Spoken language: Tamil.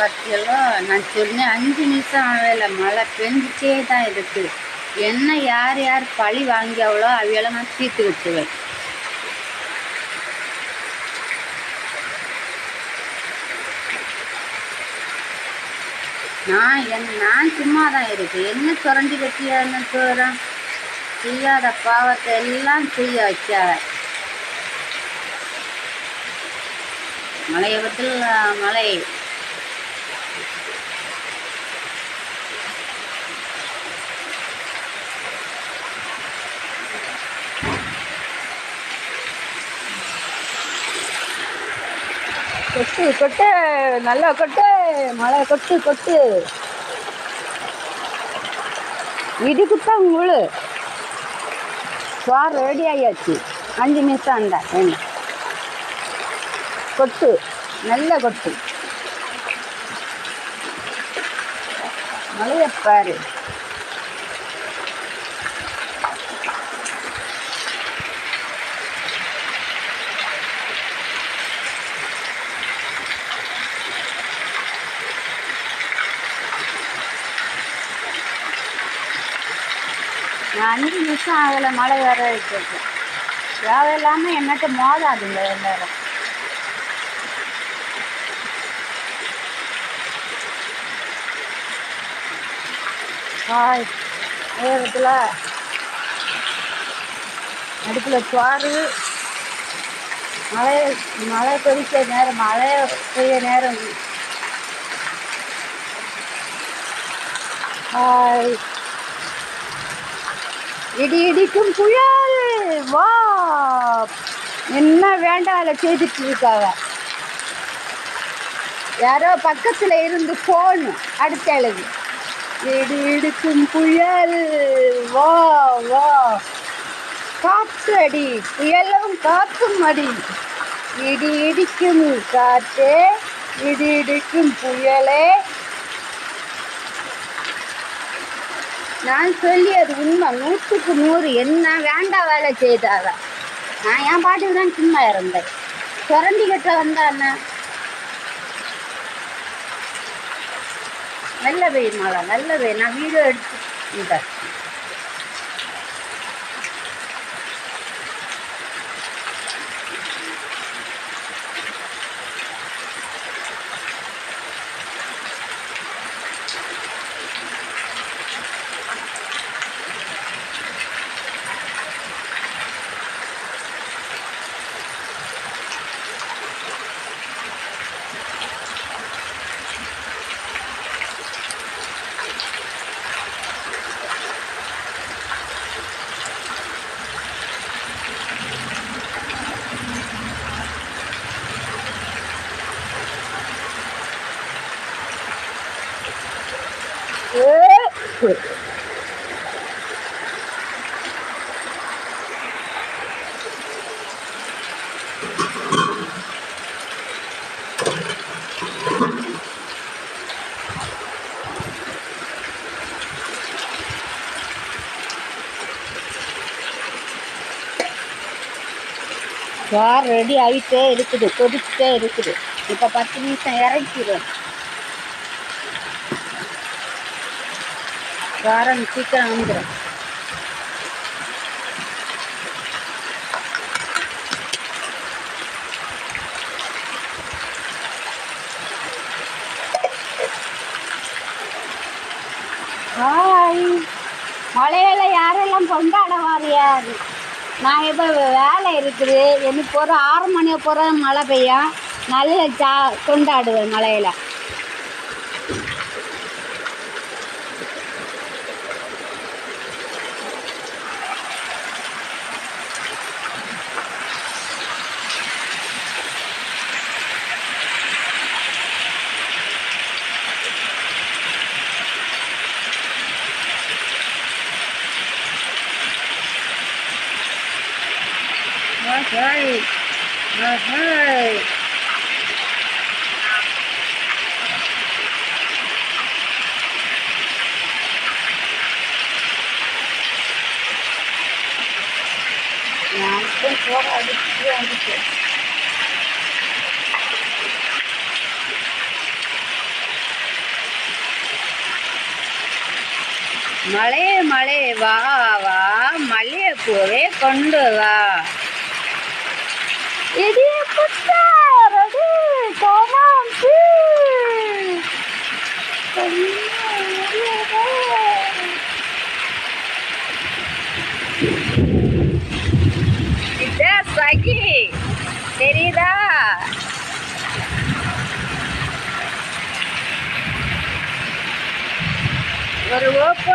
பற்றியெல்லோ நான் சொன்னேன் 5 நிமிஷம் ஆகலை, மழை பெஞ்சிட்டே தான் இருக்குது. என்ன யார் யார் பழி வாங்கியவளோ அவையெல்லாம் நான் தீர்த்து விட்டுவேன். நான் சும்மா தான் இருக்கு. என்ன சுரண்டி கட்டியான்னு போகிறேன். செய்யாத பாவத்தை எல்லாம் செய்ய வச்சாங்க. மலையபத்தில் மலை கொட்டு கொட்டு, நல்லா கொட்டு, மழை கொட்டு கொட்டு, இடி குட்டா முழு. சோறு ரெடி ஆகியாச்சு. 5 நிமிஷம் அந்த என்ன கொட்டு, நல்ல கொட்டு. மழையை பாரு. நான் 5 நிமிஷம் ஆகலை, மழை வேற இருக்குது. தேவையில்லாமல் என்னட்ட மோதாதுங்க எல்லாரும். ஹாய், நேரத்தில் அடுப்பில் சோறு, மழை கொதிக்க நேரம், மழை பெய்ய நேரம். ஹாய், இடி இடிக்கும் புயல் வா. என்ன வேண்டாம் செய்துட்டு இருக்காங்க. யாரோ பக்கத்தில் இருந்து ஃபோன் அடுத்த எழுது. இடி இடிக்கும் புயல் வா வா. காற்று அடி, புயலும் காற்றும் அடி. இடி இடிக்கும் காற்றே, இடி இடிக்கும் புயலே. நான் சொல்லியது உண்மை, 100க்கு 100. என்ன வேண்டாம் வேலை செய்தாங்க. நான் என் பாட்டுக்கு தான் சும்மா இருந்தேன். சுரண்டிக்கிட்ட வந்தாண்ணா நல்ல வெயில், மழை நல்ல வெயில். நான் வீடியோ எடுத்து சோறு ரெடி ஆகிட்டே இருக்குது, கொதிச்சுட்டே இருக்குது. இப்போ 10 நிமிஷம் இறக்கிடுவேன். சோறு சீக்கிரம் வந்துடும். ஹாய், மழையில யாரெல்லாம் கொண்டாட வாரியாரு. நான் இப்போ வேலை இருக்குது. எனக்கு ஒரு 6 மணி போகிற மழை பெய்யும். நல்ல கொண்டாடுவேன் மழையில். Right. Right. Now, this is what I was doing. மலையே மலையே வா வா மல்லிகை பூவே கொண்டு வா. இடிய புத்தாரடி கோமாம்பி. இதான் சகி தெரியுதா? ஒரு ஓப்போ